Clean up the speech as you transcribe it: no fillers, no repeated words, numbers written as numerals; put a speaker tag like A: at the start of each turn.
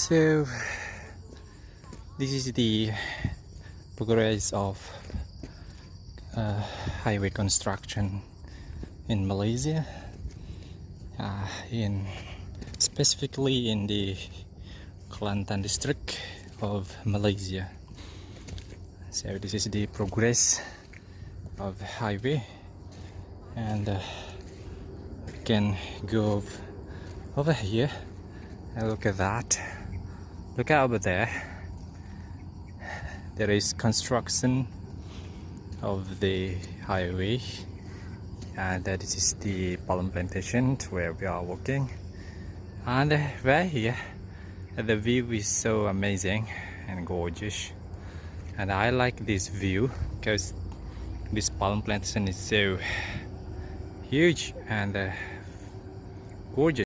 A: So this is the progress of highway construction in Malaysia, specifically in the Kelantan district of Malaysia. So this is the progress of highway, and we can go over here and look at that. Look out over there. There is construction of the highway, and this is the palm plantation where we are walking. And right here, the view is so amazing and gorgeous, and I like this view because this palm plantation is so huge and gorgeous.